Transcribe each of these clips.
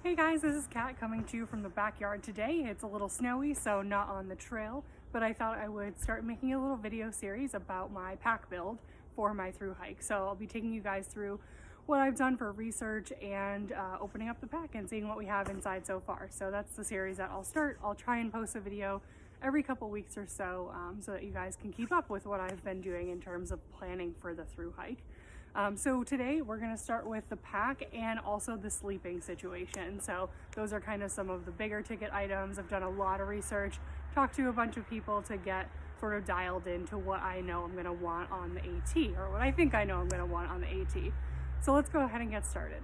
Hey guys, this is Kat coming to you from the backyard today. It's a little snowy, so not on the trail, but I thought I would start making a little video series about my pack build for my thru hike. So I'll be taking you guys through what I've done for research and opening up the pack and seeing what we have inside so far. So that's the series that I'll start. I'll try and post a video every couple weeks or so, so that you guys can keep up with what I've been doing in terms of planning for the thru hike. So today we're going to start with the pack and also the sleeping situation. So those are kind of some of the bigger ticket items. I've done a lot of research, talked to a bunch of people to get sort of dialed into what I know I'm going to want on the AT, or what I think I know I'm going to want on the AT. So let's go ahead and get started.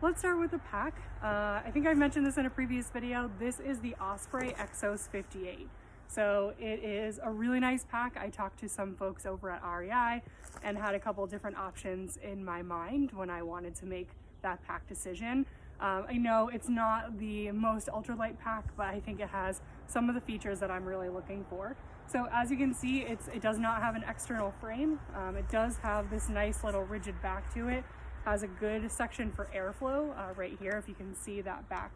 Let's start with the pack. I think I mentioned this in a previous video. This is the Osprey Exos 58. So it is a really nice pack. I talked to some folks over at REI and had a couple different options in my mind when I wanted to make that pack decision. I know it's not the most ultralight pack, but I think it has some of the features that I'm really looking for. So as you can see, it does not have an external frame. It does have this nice little rigid back to it. Has a good section for airflow right here, if you can see that back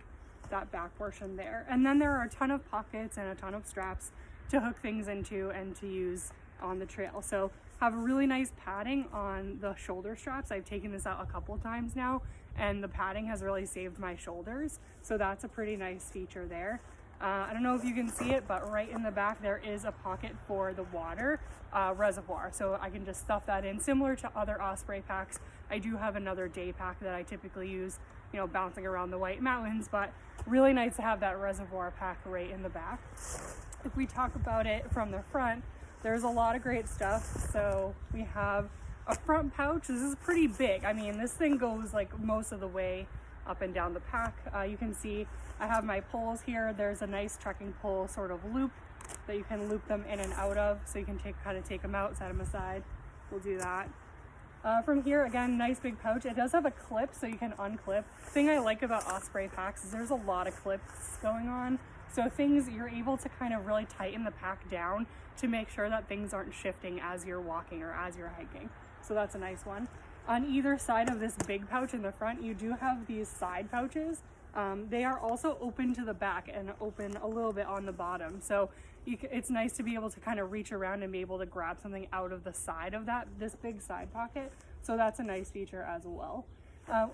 portion there. And then there are a ton of pockets and a ton of straps to hook things into and to use on the trail. So have a really nice padding on the shoulder straps. I've taken this out a couple times now and the padding has really saved my shoulders. So that's a pretty nice feature there. I don't know if you can see it, but right in the back there is a pocket for the water reservoir. So I can just stuff that in, similar to other Osprey packs. I do have another day pack that I typically use, you know, bouncing around the White Mountains, but really nice to have that reservoir pack right in the back. If we talk about it from the front, there's a lot of great stuff. So we have a front pouch. This is pretty big. I mean, this thing goes like most of the way up and down the pack. You can see I have my poles here. There's a nice trekking pole sort of loop that you can loop them in and out of, so you can kind of take them out, set them aside. We'll do that. From here, again, nice big pouch. It does have a clip, so you can unclip. The thing I like about Osprey packs is there's a lot of clips going on. So things, you're able to kind of really tighten the pack down to make sure that things aren't shifting as you're walking or as you're hiking. So that's a nice one. On either side of this big pouch in the front, you do have these side pouches. They are also open to the back and open a little bit on the bottom. So it's nice to be able to kind of reach around and be able to grab something out of the side of this big side pocket. So that's a nice feature as well.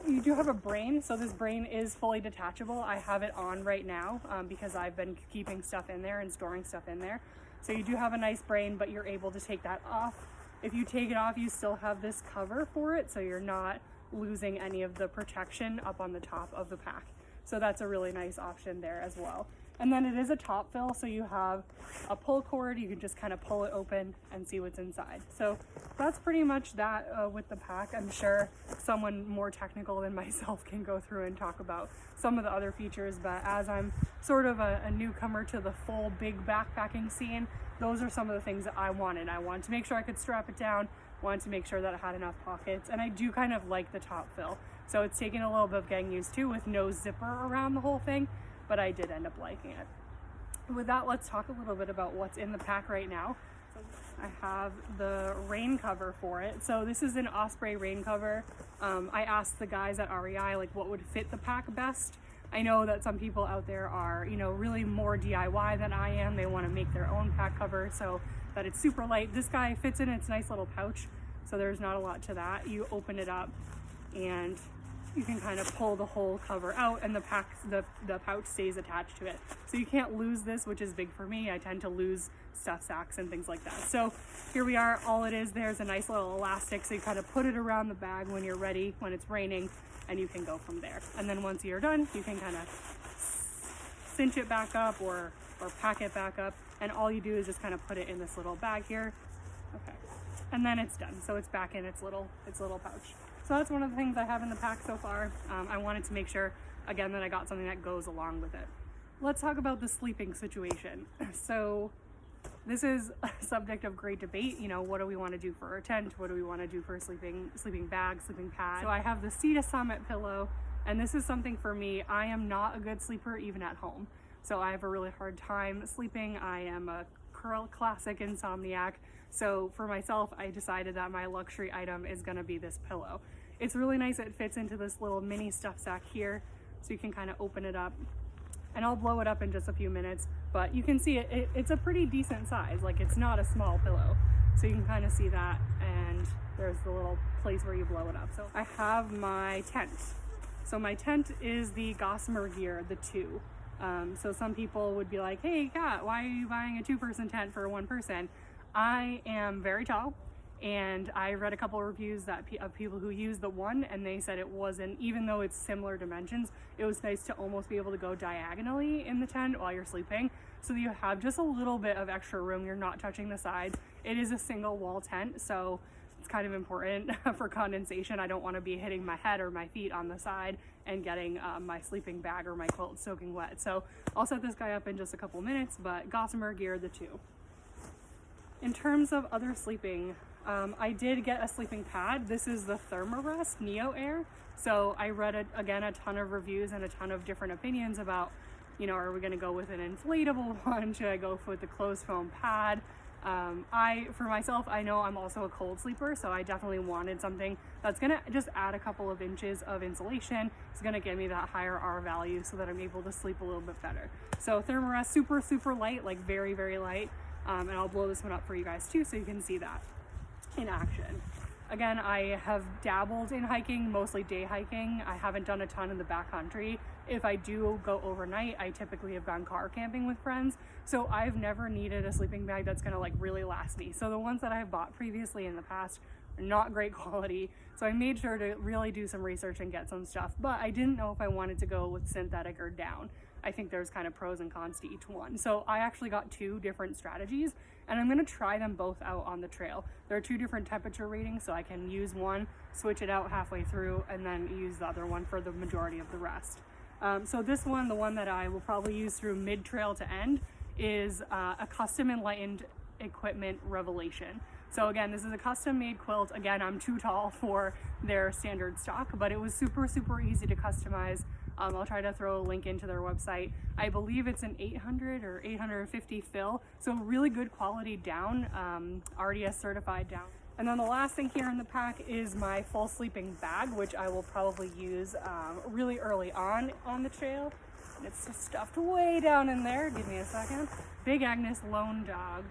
You do have a brain. So this brain is fully detachable. I have it on right now because I've been keeping stuff in there and storing stuff in there. So you do have a nice brain, but you're able to take that off. If you take it off, you still have this cover for it, so you're not losing any of the protection up on the top of the pack. So that's a really nice option there as well. And then it is a top fill, so you have a pull cord. You can just kind of pull it open and see what's inside. So that's pretty much that with the pack. I'm sure someone more technical than myself can go through and talk about some of the other features, but as I'm sort of a newcomer to the full big backpacking scene, those are some of the things that I wanted. I wanted to make sure I could strap it down, wanted to make sure that it had enough pockets, and I do kind of like the top fill. So it's taken a little bit of getting used to with no zipper around the whole thing, but I did end up liking it. With that, let's talk a little bit about what's in the pack right now. I have the rain cover for it. So this is an Osprey rain cover. I asked the guys at REI like what would fit the pack best. I know that some people out there are, you know, really more DIY than I am. They want to make their own pack cover so that it's super light. This guy fits in its nice little pouch, so there's not a lot to that. You open it up and you can kind of pull the whole cover out, and the pouch stays attached to it. So you can't lose this, which is big for me. I tend to lose stuff sacks and things like that. So here we are. All it is, there's a nice little elastic, so you kind of put it around the bag when you're ready, when it's raining, and you can go from there. And then once you're done, you can kind of cinch it back up or pack it back up, and all you do is just kind of put it in this little bag here. Okay, and then it's done. So it's back in its little pouch. So that's one of the things I have in the pack so far. I wanted to make sure, again, that I got something that goes along with it. Let's talk about the sleeping situation. So this is a subject of great debate. You know, what do we want to do for our tent? What do we want to do for a sleeping bag, sleeping pad? So I have the Sea to Summit pillow, and this is something for me. I am not a good sleeper even at home. So I have a really hard time sleeping. I am a classic insomniac. So for myself, I decided that my luxury item is gonna be this pillow. It's really nice. It fits into this little mini stuff sack here. so you can kind of open it up. And I'll blow it up in just a few minutes, but you can see it's a pretty decent size. Like, it's not a small pillow. So you can kind of see that, and there's the little place where you blow it up. So I have my tent. So my tent is the Gossamer Gear, the 2. So some people would be like, hey Kat, why are you buying a 2-person tent for 1 person? I am very tall, and I read a couple of reviews of people who used the 1, and they said it wasn't, even though it's similar dimensions, it was nice to almost be able to go diagonally in the tent while you're sleeping, so that you have just a little bit of extra room. You're not touching the sides. It is a single wall tent, so it's kind of important for condensation. I don't want to be hitting my head or my feet on the side and getting my sleeping bag or my quilt soaking wet. So I'll set this guy up in just a couple minutes, but Gossamer Gear, the 2. In terms of other sleeping, I did get a sleeping pad. This is the Thermarest Neo Air. So I read, again, a ton of reviews and a ton of different opinions about, you know, are we going to go with an inflatable one? Should I go with the closed foam pad? For myself, I know I'm also a cold sleeper, so I definitely wanted something that's going to just add a couple of inches of insulation. It's going to give me that higher R value so that I'm able to sleep a little bit better. So Thermarest, super, super light, like very, very light. And I'll blow this one up for you guys too, so you can see that in action. Again, I have dabbled in hiking, mostly day hiking. I haven't done a ton in the backcountry. If I do go overnight, I typically have gone car camping with friends. So I've never needed a sleeping bag that's gonna like really last me. So the ones that I've bought previously in the past are not great quality. So I made sure to really do some research and get some stuff, but I didn't know if I wanted to go with synthetic or down. I think there's kind of pros and cons to each one. So I actually got 2 different strategies, and I'm gonna try them both out on the trail. There are 2 different temperature ratings, so I can use one, switch it out halfway through, and then use the other one for the majority of the rest. So this one, the one that I will probably use through mid-trail to end, is a custom Enlightened equipment Revelation. So again, this is a custom made quilt. Again, I'm too tall for their standard stock, but it was super, super easy to customize. I'll try to throw a link into their website. I believe it's an 800 or 850 fill, so really good quality down, RDS certified down. And then the last thing here in the pack is my full sleeping bag, which I will probably use really early on the trail. And it's just stuffed way down in there. Give me a second. Big Agnes Lone Dog,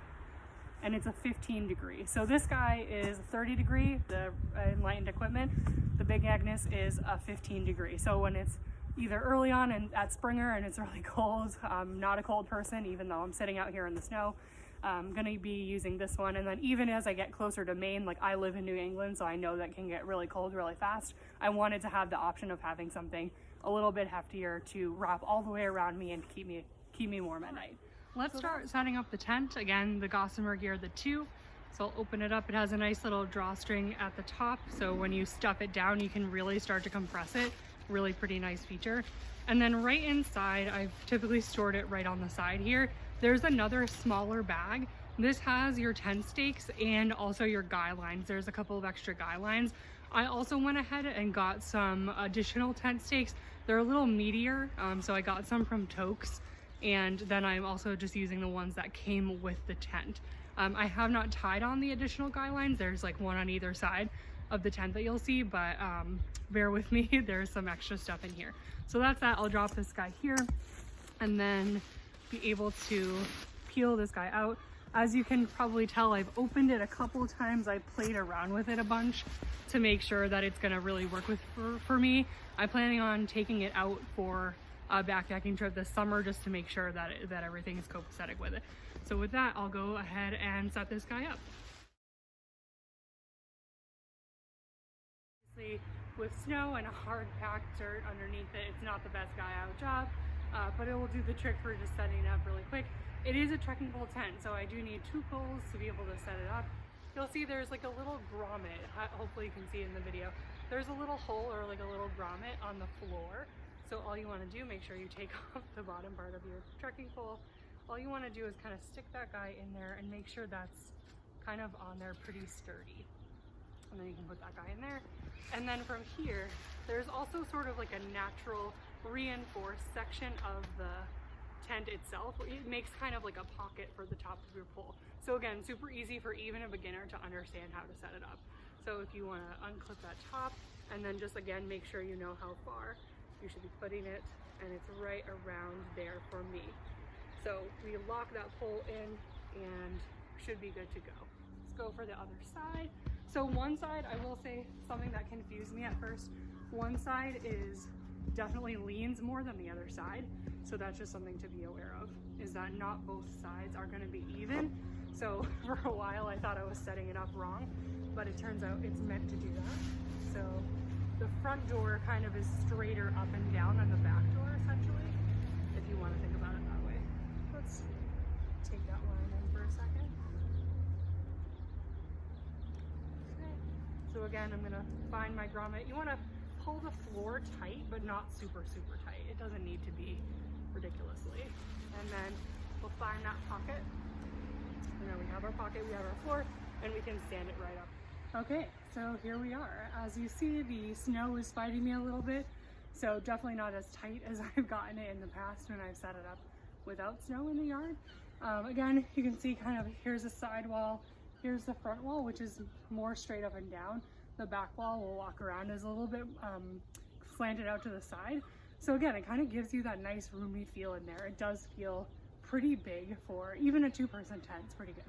and it's a 15 degree. So this guy is 30 degree, the Enlightened equipment. The Big Agnes is a 15 degree. So when it's either early on and at Springer and it's really cold, I'm not a cold person, even though I'm sitting out here in the snow. I'm gonna be using this one, and then even as I get closer to Maine, like I live in New England, so I know that can get really cold really fast. I wanted to have the option of having something a little bit heftier to wrap all the way around me and keep me warm at night. Let's start setting up the tent. Again, the Gossamer Gear, the 2. So I'll open it up. It has a nice little drawstring at the top, so when you stuff it down, you can really start to compress it. Really pretty nice feature. And then right inside, I've typically stored it right on the side here. There's another smaller bag. This has your tent stakes and also your guy lines. There's a couple of extra guy lines. I also went ahead and got some additional tent stakes. They're a little meatier, so I got some from Tokes, and then I'm also just using the ones that came with the tent. I have not tied on the additional guy lines. There's like one on either side of the tent that you'll see, but bear with me, there's some extra stuff in here. So that's that. I'll drop this guy here and then be able to peel this guy out. As you can probably tell, I've opened it a couple of times. I played around with it a bunch to make sure that it's gonna really work for me. I'm planning on taking it out for a backpacking trip this summer just to make sure that everything is copacetic with it. So with that, I'll go ahead and set this guy up. With snow and a hard packed dirt underneath it, it's not the best guy out job, but it will do the trick for just setting it up really quick. It is a trekking pole tent, so I do need 2 poles to be able to set it up. You'll see there's like a little grommet, hopefully you can see it in the video. There's a little hole or like a little grommet on the floor. So all you want to do, make sure you take off the bottom part of your trekking pole. All you want to do is kind of stick that guy in there and make sure that's kind of on there pretty sturdy. And then you can put that guy in there. And then from here, there's also sort of like a natural reinforced section of the tent itself. It makes kind of like a pocket for the top of your pole. So again, super easy for even a beginner to understand how to set it up. So if you want to unclip that top and then just again make sure you know how far, you should be putting it, and it's right around there for me. So we lock that pole in and should be good to go. Let's go for the other side. So one side, I will say something that confused me at first. One side is definitely leans more than the other side. So that's just something to be aware of, is that not both sides are gonna be even. So for a while I thought I was setting it up wrong, but it turns out it's meant to do that. So the front door kind of is straighter up and down than the back door, essentially, if you want to think about it that way. Let's take that line in for a second. Okay. So again, I'm gonna find my grommet. You want to pull the floor tight, but not super, super tight. It doesn't need to be ridiculously. And then we'll find that pocket. And then we have our pocket, we have our floor, and we can stand it right up. Okay, so here we are. As you see, the snow is fighting me a little bit, so definitely not as tight as I've gotten it in the past when I've set it up without snow in the yard. Again, you can see kind of here's a side wall, here's the front wall, which is more straight up and down. The back wall we'll walk around is a little bit slanted out to the side. So again, it kind of gives you that nice roomy feel in there. It does feel pretty big for even a 2-person tent. It's pretty good.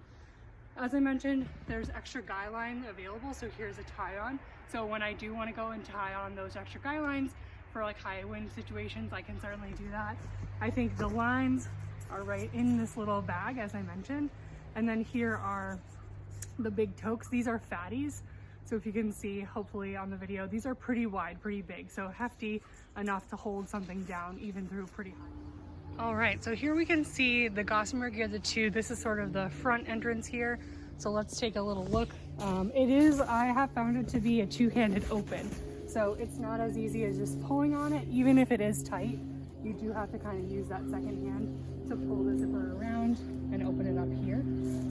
As I mentioned, there's extra guy line available, so here's a tie-on. So when I do want to go and tie on those extra guy lines for like high wind situations, I can certainly do that. I think the lines are right in this little bag, as I mentioned. And then here are the big toques. These are fatties. So if you can see, hopefully on the video, these are pretty wide, pretty big. So hefty enough to hold something down even through pretty high. All right, so here we can see the Gossamer Gear the 2. This is sort of the front entrance here. So let's take a little look. I have found it to be a two-handed open. So it's not as easy as just pulling on it. Even if it is tight, you do have to kind of use that second hand to pull the zipper around and open it up here.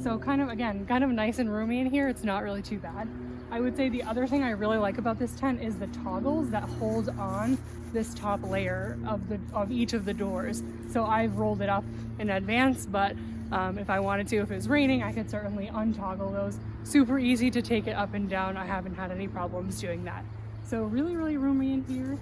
So kind of nice and roomy in here. It's not really too bad. I would say the other thing I really like about this tent is the toggles that hold on this top layer of each of the doors. So I've rolled it up in advance, but if I wanted to, if it was raining, I could certainly untoggle those. Super easy to take it up and down. I haven't had any problems doing that. So really, really roomy in here.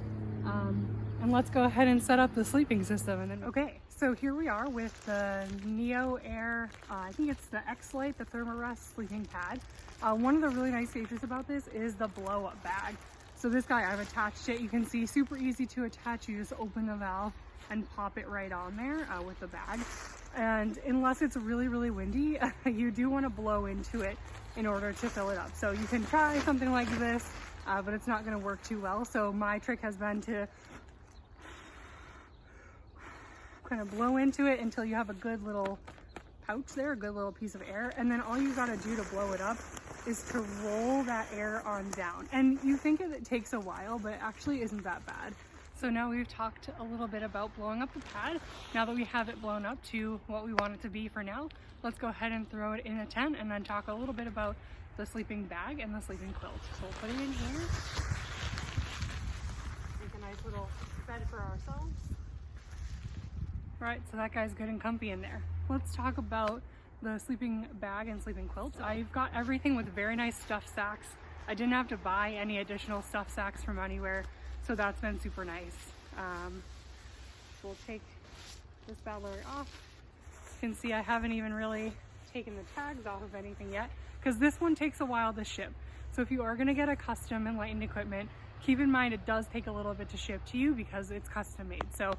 And let's go ahead and set up the sleeping system. And then, okay, so here we are with the Neo Air, I think it's the X-Lite, the Thermarest sleeping pad. One of the really nice features about this is the blow-up bag. So this guy, I've attached it. You can see super easy to attach. You just open the valve and pop it right on there with the bag. And unless it's really, really windy, you do want to blow into it in order to fill it up. So you can try something like this, but it's not going to work too well. So my trick has been to kind of blow into it until you have a good little pouch there, a good little piece of air. And then all you got to do to blow it up is to roll that air on down. And you think it takes a while, but it actually isn't that bad. So now we've talked a little bit about blowing up the pad. Now that we have it blown up to what we want it to be for now, let's go ahead and throw it in a tent and then talk a little bit about the sleeping bag and the sleeping quilt. So we'll put it in here. Make a nice little bed for ourselves. Right, so that guy's good and comfy in there. Let's talk about the sleeping bag and sleeping quilt. I've got everything with very nice stuff sacks. I didn't have to buy any additional stuff sacks from anywhere, so that's been super nice. We'll take this bad Larry off. You can see I haven't even really taken the tags off of anything yet, because this one takes a while to ship. So if you are gonna get a custom Enlightened equipment, keep in mind it does take a little bit to ship to you because it's custom made. So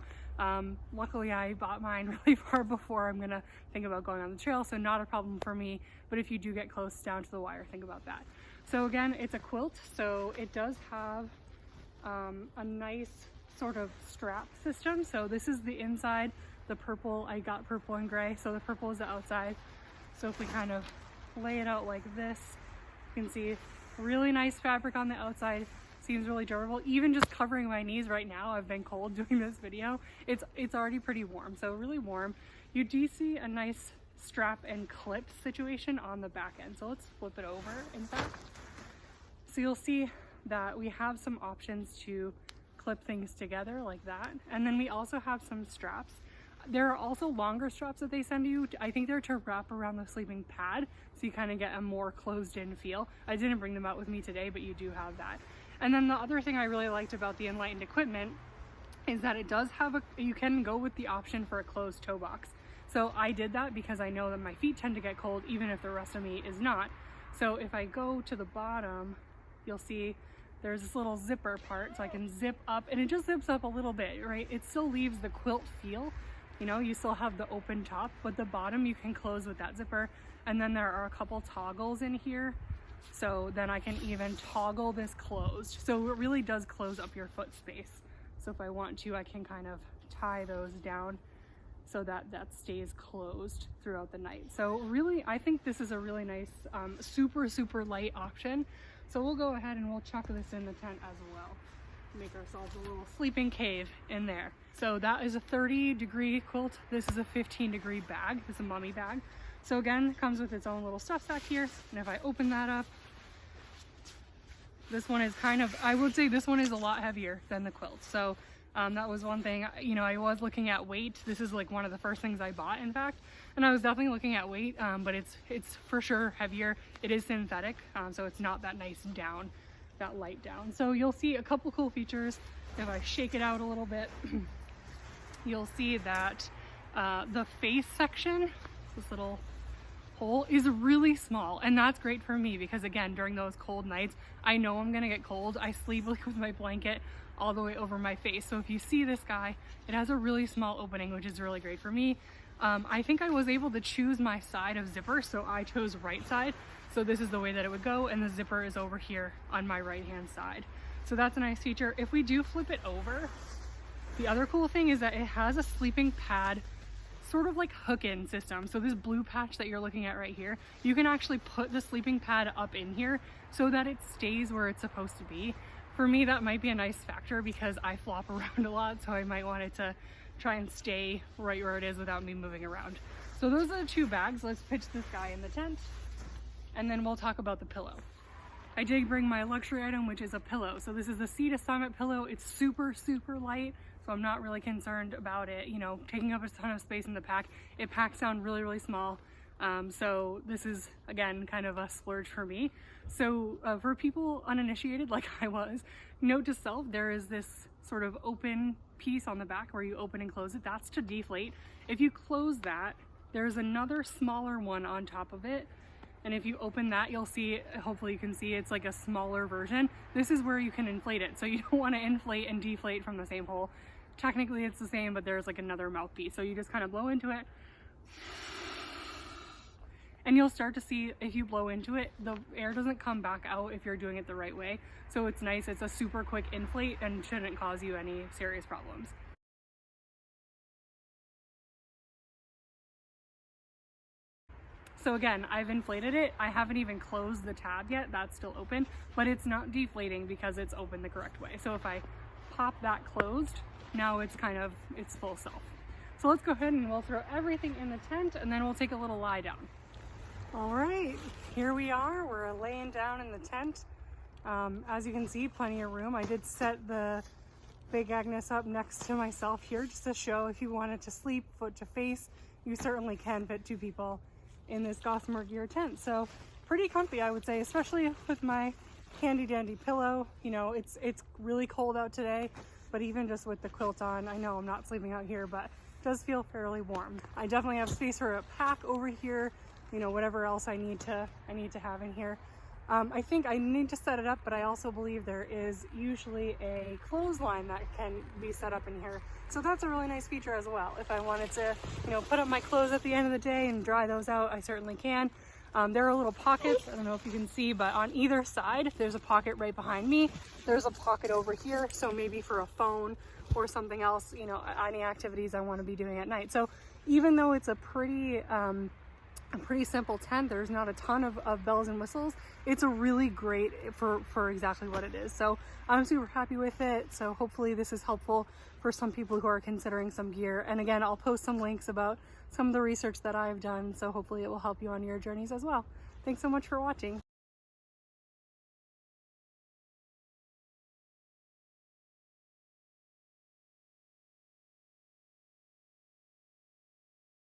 luckily I bought mine really far before I'm gonna think about going on the trail, so not a problem for me. But if you do get close down to the wire, think about that. So again, it's a quilt, so it does have a nice sort of strap system. So this is the inside, the purple, I got purple and gray, so the purple is the outside. So if we kind of lay it out like this, you can see really nice fabric on the outside. Seems really durable. Even just covering my knees right now, I've been cold doing this video, it's already pretty warm, so really warm. You do see a nice strap and clip situation on the back end. So let's flip it over, in fact. So you'll see that we have some options to clip things together like that. And then we also have some straps. There are also longer straps that they send you. I think they're to wrap around the sleeping pad, so you kind of get a more closed in feel. I didn't bring them out with me today, but you do have that. And then the other thing I really liked about the Enlightened equipment is that it does have you can go with the option for a closed toe box. So I did that because I know that my feet tend to get cold even if the rest of me is not. So if I go to the bottom, you'll see there's this little zipper part, so I can zip up, and it just zips up a little bit, right? It still leaves the quilt feel, you know, you still have the open top, but the bottom you can close with that zipper. And then there are a couple toggles in here, so then I can even toggle this closed. So it really does close up your foot space. So if I want to, I can kind of tie those down so that that stays closed throughout the night. So really, I think this is a really nice, super light option. So we'll go ahead and we'll chuck this in the tent as well. Make ourselves a little sleeping cave in there. So that is a 30-degree quilt. This is a 15-degree bag. It's a mummy bag. So again, it comes with its own little stuff sack here. And if I open that up, this one is kind of, I would say this one is a lot heavier than the quilt. So that was one thing, you know, I was looking at weight. This is like one of the first things I bought, in fact, and I was definitely looking at weight, but it's for sure heavier. It is synthetic, so it's not that nice down, that light down. So you'll see a couple cool features. If I shake it out a little bit, you'll see that the face section, this little hole, is really small, and that's great for me because again, during those cold nights, I know I'm gonna get cold. I sleep like with my blanket all the way over my face. So if you see this guy, it has a really small opening, which is really great for me. I think I was able to choose my side of zipper, so I chose right side. So this is the way that it would go, and the zipper is over here on my right hand side. So that's a nice feature. If we do flip it over, the other cool thing is that it has a sleeping pad, sort of like hook-in system. So this blue patch that you're looking at right here, you can actually put the sleeping pad up in here so that it stays where it's supposed to be. For me, that might be a nice factor because I flop around a lot, so I might want it to try and stay right where it is without me moving around. So those are the two bags. Let's pitch this guy in the tent, and then we'll talk about the pillow. I did bring my luxury item, which is a pillow. So this is the Sea to Summit pillow. It's super light, so I'm not really concerned about it, you know, taking up a ton of space in the pack. It packs down really small. So this is, again, kind of a splurge for me. So for people uninitiated like I was, note to self, there is this sort of open piece on the back where you open and close it. That's to deflate. If you close that, there's another smaller one on top of it. And if you open that, you'll see, hopefully you can see, it's like a smaller version. This is where you can inflate it. So you don't want to inflate and deflate from the same hole. Technically it's the same, but there's like another mouthpiece. So you just kind of blow into it. And you'll start to see, if you blow into it, the air doesn't come back out if you're doing it the right way. So it's nice, it's a super quick inflate and shouldn't cause you any serious problems. So again, I've inflated it. I haven't even closed the tab yet, that's still open, but it's not deflating because it's open the correct way. So if I pop that closed, now it's kind of, it's full self. So let's go ahead and we'll throw everything in the tent and then we'll take a little lie down. All right, here we are. We're laying down in the tent. As you can see, plenty of room. I did set the Big Agnes up next to myself here just to show if you wanted to sleep foot to face, you certainly can fit two people in this Gossamer Gear tent. So pretty comfy, I would say, especially with my handy dandy pillow. You know, it's really cold out today, but even just with the quilt on, I know I'm not sleeping out here, but it does feel fairly warm. I definitely have space for a pack over here, you know, whatever else I need to have in here. I think I need to set it up, but I also believe there is usually a clothesline that can be set up in here. So that's a really nice feature as well. If I wanted to, you know, put up my clothes at the end of the day and dry those out, I certainly can. There are little pockets, I don't know if you can see, but on either side, there's a pocket right behind me. There's a pocket over here, so maybe for a phone or something else, you know, any activities I want to be doing at night. So even though it's a pretty simple tent, there's not a ton of bells and whistles, it's a really great for exactly what it is. So I'm super happy with it. So hopefully this is helpful for some people who are considering some gear. And again, I'll post some links about some of the research that I've done, so hopefully it will help you on your journeys as well. Thanks so much for watching.